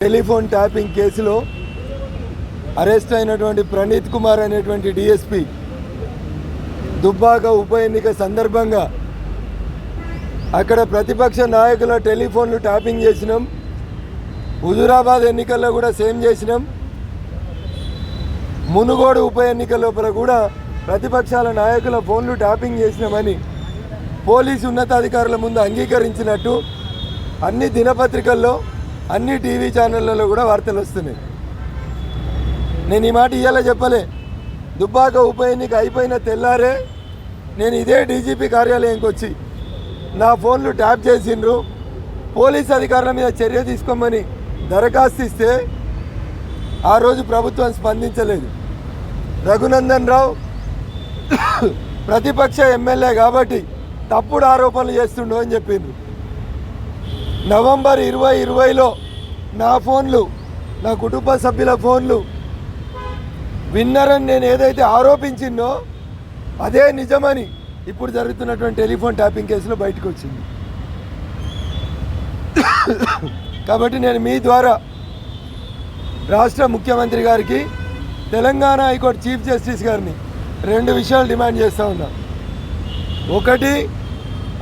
Telephone tapping కేసులో arrest అయినటువంటి ప్రణీత్ కుమార్ అనేటువంటి డిఎస్పీ దుబ్బాక ఉప ఎన్నిక సందర్భంగా అక్కడ ప్రతిపక్ష నాయకుల టెలిఫోన్లు ట్యాపింగ్ చేసినాం. హుజూరాబాద్ ఎన్నికల్లో కూడా సేమ్ చేసినాం. మునుగోడు ఉప ఎన్నిక లోపల కూడా ప్రతిపక్షాల నాయకుల ఫోన్లు ట్యాపింగ్ చేసినామని పోలీసు ఉన్నతాధికారుల ముందు అంగీకరించినట్టు అన్ని దినపత్రికల్లో అన్ని టీవీ ఛానళ్లలో కూడా వార్తలు వస్తున్నాయి. నేను ఈ మాట ఇయ్యాల చెప్పలే. దుబ్బాక ఉప ఎన్నిక అయిపోయిన తెల్లారే నేను ఇదే డీజీపీ కార్యాలయంకి వచ్చి నా ఫోన్లు ట్యాప్ చేసిండ్రు, పోలీస్ అధికారుల మీద చర్య తీసుకోమని దరఖాస్తు ఇస్తే ఆ రోజు ప్రభుత్వం స్పందించలేదు. రఘునందన్ రావు ప్రతిపక్ష ఎమ్మెల్యే కాబట్టి తప్పుడు ఆరోపణలు చేస్తుండు అని చెప్పిండ్రు. నవంబర్ 2020లో నా ఫోన్లు, నా కుటుంబ సభ్యుల ఫోన్లు విన్నరని నేను ఏదైతే ఆరోపించిందో అదే నిజమని ఇప్పుడు జరుగుతున్నటువంటి టెలిఫోన్ ట్యాపింగ్ కేసులో బయటకు వచ్చింది. కాబట్టి నేను మీ ద్వారా రాష్ట్ర ముఖ్యమంత్రి గారికి, తెలంగాణ హైకోర్టు చీఫ్ జస్టిస్ గారిని 2 విషయాలు డిమాండ్ చేస్తూ ఉన్నా. ఒకటి,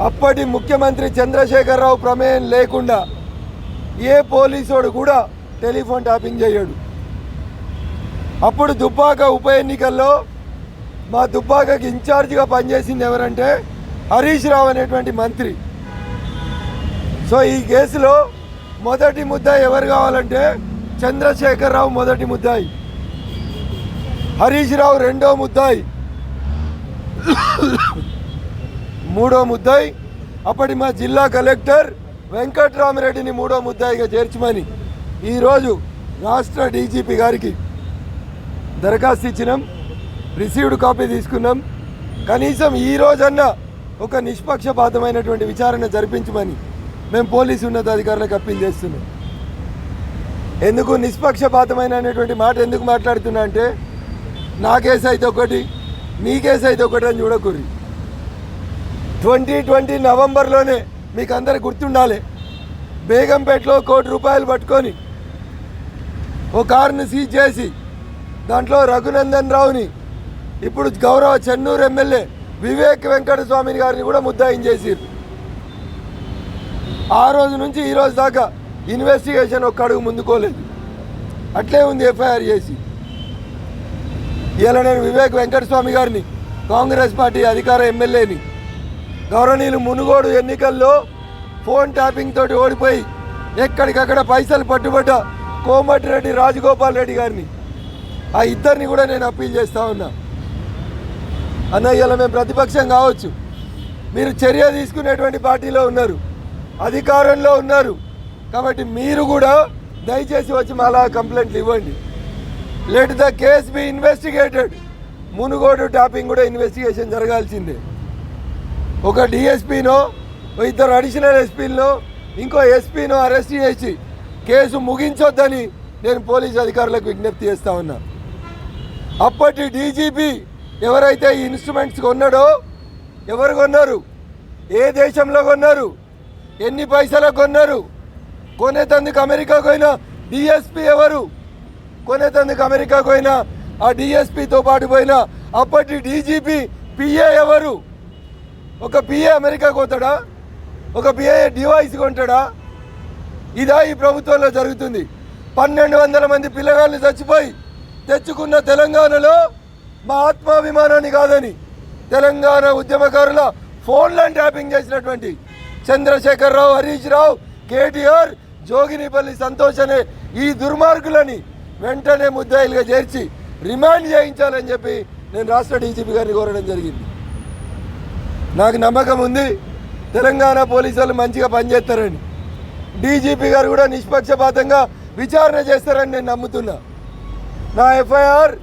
అప్పటి ముఖ్యమంత్రి చంద్రశేఖరరావు ప్రమేయం లేకుండా ఏ పోలీసోడు కూడా టెలిఫోన్ ట్యాపింగ్ చేయడు. అప్పుడు దుబ్బాక ఉప ఎన్నికల్లో మా దుబ్బాకకి ఇన్ఛార్జిగా పనిచేసింది ఎవరంటే హరీష్ రావు అనేటువంటి మంత్రి. సో ఈ కేసులో మొదటి ముద్దాయి ఎవరు కావాలంటే చంద్రశేఖరరావు మొదటి ముద్దాయి, హరీష్ రావు రెండో ముద్దాయి, మూడో ముద్దాయి అప్పటి మా జిల్లా కలెక్టర్ వెంకట్రామరెడ్డిని మూడో ముద్దాయిగా చేర్చమని ఈరోజు రాష్ట్ర డీజీపీ గారికి దరఖాస్తు ఇచ్చినాం. రిసీవ్డ్ కాపీ తీసుకున్నాం. కనీసం ఈ రోజన్నా ఒక నిష్పక్షపాతమైనటువంటి విచారణ జరిపించమని మేము పోలీసు ఉన్నతాధికారులకు అప్పీల్ చేస్తున్నాం. ఎందుకు నిష్పక్షపాతమైనటువంటి మాట ఎందుకు మాట్లాడుతున్నా అంటే, నా కేసు అయితే ఒకటి, నీ కేసు అయితే ఒకటి అని చూడకూరి. 2020 నవంబర్లోనే మీకు అందరికి గుర్తుండాలి, బేగంపేటలో ₹1 కోటి పట్టుకొని ఓ కారుని సీజ్ చేసి దాంట్లో రఘునందన్ రావుని, ఇప్పుడు గౌరవ చెన్నూరు ఎమ్మెల్యే వివేక్ వెంకటస్వామి గారిని కూడా ముద్దాయిం చేసిరు. ఆ రోజు నుంచి ఈ రోజు దాకా ఇన్వెస్టిగేషన్ ఒక్క అడుగు ముందుకోలేదు, అట్లే ఉంది ఎఫ్ఐఆర్ చేసి. ఇలా నేను వివేక్ వెంకటస్వామి గారిని, కాంగ్రెస్ పార్టీ అధికార ఎమ్మెల్యేని, గౌరవనీయులు మునుగోడు ఎన్నికల్లో ఫోన్ ట్యాపింగ్ తోటి ఓడిపోయి ఎక్కడికక్కడ పైసలు పట్టుబడ్డ కోమటిరెడ్డి రాజగోపాల్ రెడ్డి గారిని, ఆ ఇద్దరిని కూడా నేను అప్పీల్ చేస్తూ ఉన్నా. అన్నయ్యలో మేము ప్రతిపక్షం కావచ్చు, మీరు చర్య తీసుకునేటువంటి పార్టీలో ఉన్నారు, అధికారంలో ఉన్నారు, కాబట్టి మీరు కూడా దయచేసి వచ్చి మాలా కంప్లైంట్లు ఇవ్వండి. Let the case be investigated. Munugode tapping కూడా ఇన్వెస్టిగేషన్ జరగాల్సిందే. ఒక డిఎస్పీనో, ఇద్దరు అడిషనల్ ఎస్పీనో, ఇంకో ఎస్పీనో అరెస్ట్ చేసి కేసు ముగించొద్దని నేను పోలీసు అధికారులకు విజ్ఞప్తి చేస్తూ ఉన్నా. అప్పటి డీజీపీ ఎవరైతే ఈ ఇన్స్ట్రుమెంట్స్ కొన్నాడో, ఎవరు కొన్నారు, ఏ దేశంలో కొన్నారు, ఎన్ని పైసలకు కొన్నారు, కొనేతందుకు అమెరికాకు పోయిన డిఎస్పీ ఎవరు, కొనేతందుకు అమెరికాకు పోయిన ఆ డిఎస్పీతో పాటు పోయిన అప్పటి డీజీపీ పిఏ ఎవరు? ఒక పిఏ అమెరికాకు పోతాడా? ఒక పిఏ డివైస్ కొంటాడా? ఇదా ఈ ప్రభుత్వంలో జరుగుతుంది? 1200 మంది పిల్లగాళ్ళు చచ్చిపోయి తెచ్చుకున్న తెలంగాణలో మా ఆత్మాభిమానాన్ని కాదని తెలంగాణ ఉద్యమకారుల ఫోన్లను ట్యాపింగ్ చేసినటువంటి చంద్రశేఖరరావు, హరీష్ రావు, కేటీఆర్, జోగినిపల్లి సంతోష్ అనే ఈ దుర్మార్గులని వెంటనే ముద్దాయిలుగా చేర్చి రిమాండ్ చేయించాలని చెప్పి నేను రాష్ట్ర డీజీపీ గారిని కోరడం జరిగింది. నాకు నమ్మకం ఉంది తెలంగాణ పోలీసులు మంచిగా పనిచేస్తారని, డీజీపీ గారు కూడా నిష్పక్షపాతంగా విచారణ చేస్తారని నేను నమ్ముతున్నా. నా ఎఫ్ఐఆర్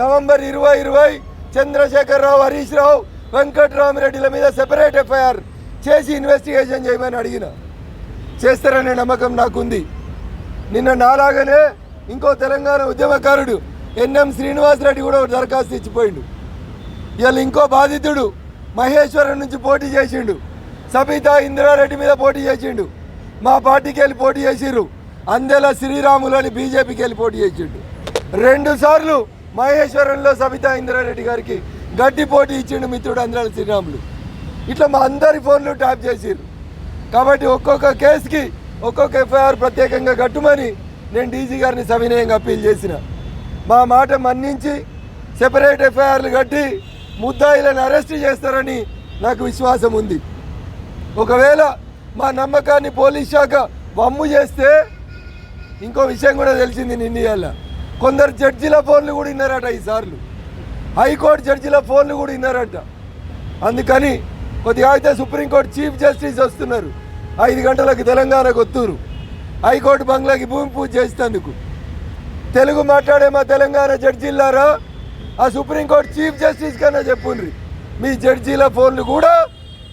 నవంబర్ 2020 చంద్రశేఖరరావు, హరీష్ రావు, వెంకట్రామరెడ్డిల మీద సెపరేట్ ఎఫ్ఐఆర్ చేసి ఇన్వెస్టిగేషన్ చేయమని అడిగిన. చేస్తారనే నమ్మకం నాకుంది. నిన్న నాలాగనే ఇంకో తెలంగాణ ఉద్యమకారుడు ఎన్ఎం శ్రీనివాసరెడ్డి కూడా ఒక దరఖాస్తు ఇచ్చిపోయిండు. ఇవాళ ఇంకో బాధితుడు మహేశ్వరం నుంచి పోటీ చేసిండు, సబితా ఇంద్రారెడ్డి మీద పోటీ చేసిండు, మా పార్టీకి వెళ్ళి పోటీ చేసిర్రు. అందెల శ్రీరాములని బీజేపీకి వెళ్ళి పోటీ చేసిండు. 2 సార్లు మహేశ్వరంలో సబితా ఇంద్రారెడ్డి గారికి గట్టి పోటీ ఇచ్చిండు మిత్రుడు అందెల శ్రీరాములు. ఇట్లా మా అందరి ఫోన్లు ట్యాప్ చేసిర్రు. కాబట్టి ఒక్కొక్క కేసుకి ఒక్కొక్క ఎఫ్ఐఆర్ ప్రత్యేకంగా కట్టుమని నేను డీజీ గారిని సవినయంగా అప్పీల్ చేసిన. మా మాట మన్నించి సెపరేట్ ఎఫ్ఐఆర్లు కట్టి ముద్దాయిలను అరెస్ట్ చేస్తారని నాకు విశ్వాసం ఉంది. ఒకవేళ మా నమ్మకాన్ని పోలీస్ శాఖ వమ్ము చేస్తే ఇంకో విషయం కూడా తెలిసింది. నిన్న కొందరు జడ్జిల ఫోన్లు కూడా విన్నారట. ఈసార్లు హైకోర్టు జడ్జిల ఫోన్లు కూడా విన్నారట. అందుకని కొద్దిగా అయితే సుప్రీంకోర్టు చీఫ్ జస్టిస్ వస్తున్నారు. 5 గంటలకు తెలంగాణకు వస్తున్నారు. హైకోర్టు బంగ్లాకి భూమి పూజ చేసేందుకు. తెలుగు మాట్లాడే మా తెలంగాణ జడ్జిల్లారా, ఆ సుప్రీంకోర్టు చీఫ్ జస్టిస్ కన్నా చెప్పుండ్రి మీ జడ్జీల ఫోన్లు కూడా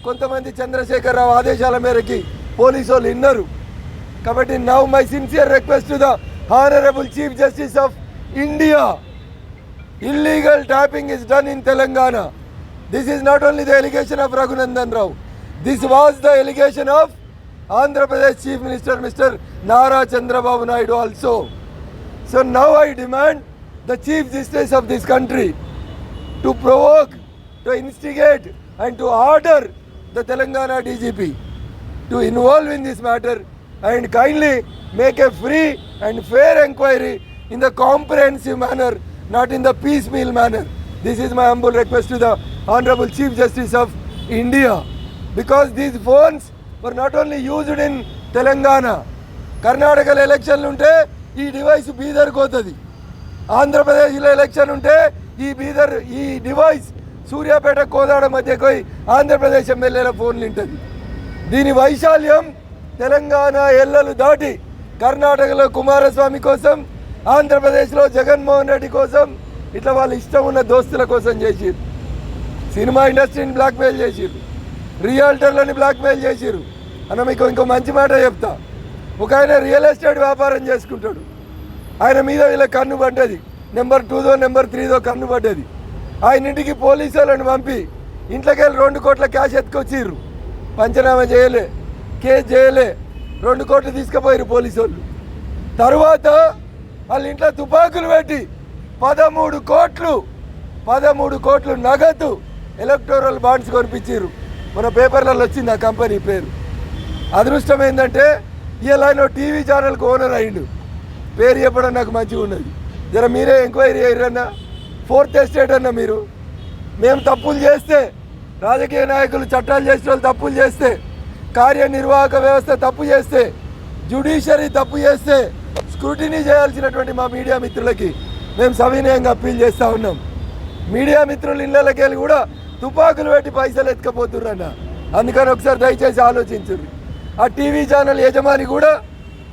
కొంతమంది చంద్రశేఖరరావు ఆదేశాల మేరకి పోలీసు వాళ్ళు విన్నారు. కాబట్టి now my sincere request to the honourable chief justice of India, illegal tapping is done in Telangana. This is not only the allegation of Raghunandan Rao. This was the allegation of Andhra Pradesh Chief Minister Mr. Nara Chandrababu Naidu also. So now I demand the Chief Justice of this country to provoke, to instigate and to order the Telangana DGP to involve in this matter and kindly make a free and fair inquiry in the comprehensive manner, not in the piecemeal manner. This is my humble request to the Honorable Chief Justice of India, because these phones were not only used in Telangana. Karnataka ఎలక్షన్లు ఉంటే ఈ device బీదర్కి పోతుంది. ఆంధ్రప్రదేశ్లో election ఉంటే ఈ device Suryapet Kodad మధ్యకు పోయి ఆంధ్రప్రదేశ్ ఎమ్మెల్యేల ఫోన్లు ఉంటుంది. దీని వైశాల్యం తెలంగాణ ఎల్లలు దాటి కర్ణాటకలో కుమారస్వామి కోసం, ఆంధ్రప్రదేశ్లో జగన్మోహన్ రెడ్డి కోసం, ఇట్లా వాళ్ళ ఇష్టం ఉన్న దోస్తుల కోసం చేసిర్రు. సినిమా ఇండస్ట్రీని బ్లాక్మెయిల్ చేసిర్రు, రియల్టర్లని బ్లాక్మెయిల్ చేసిర్రు. అన్న మీకు ఇంకో మంచి మాట చెప్తా. ఒక ఆయన రియల్ ఎస్టేట్ వ్యాపారం చేసుకుంటాడు. ఆయన మీద వీళ్ళ కన్ను పడ్డది. నెంబర్ 2దో నెంబర్ 3దో కన్ను పడ్డది. ఆయన ఇంటికి పోలీసు వాళ్ళని పంపి ఇంట్లోకి వెళ్ళి 2 కోట్ల క్యాష్ ఎత్తుకొచ్చిర్రు. పంచనామా చేయలే, కేసు చేయలే, 2 కోట్లు తీసుకుపోయారు పోలీసు వాళ్ళు. తర్వాత వాళ్ళ ఇంట్లో తుపాకులు పెట్టి 13 కోట్లు నగదు ఎలక్టోరల్ బాండ్స్ కొనిపించారు. మన పేపర్లలో వచ్చింది ఆ కంపెనీ పేరు. అదృష్టం ఏంటంటే ఇలా ఆయన టీవీ ఛానల్కి ఓనర్ అయ్యిండు. పేరు చెప్పడం నాకు మంచిగా ఉన్నది. జర మీరే ఎంక్వైరీ అయ్యారన్నా. 4th ఎస్టేట్ అన్న మీరు. మేము తప్పులు చేస్తే, రాజకీయ నాయకులు చట్టాలు చేసే వాళ్ళు తప్పులు చేస్తే, కార్యనిర్వాహక వ్యవస్థ తప్పు చేస్తే, జ్యుడిషియరీ తప్పు చేస్తే స్క్రూటినీ చేయాల్సినటువంటి మా మీడియా మిత్రులకి మేము సవినయంగా అప్పీల్ చేస్తూ ఉన్నాం. మీడియా మిత్రులు ఇళ్ళకి వెళ్ళి కూడా తుపాకులు పెట్టి పైసలు ఎత్తుకపోతుర్రన్న. అందుకని ఒకసారి దయచేసి ఆలోచించుర్రి. ఆ టీవీ ఛానల్ యజమాని కూడా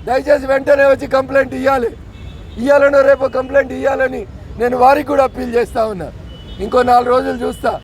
దయచేసి వెంటనే వచ్చి కంప్లైంట్ ఇవ్వాలనో రేపు కంప్లైంట్ ఇవ్వాలని నేను వారికి కూడా అప్పీల్ చేస్తూ ఉన్నా. ఇంకో 4 రోజులు చూస్తా.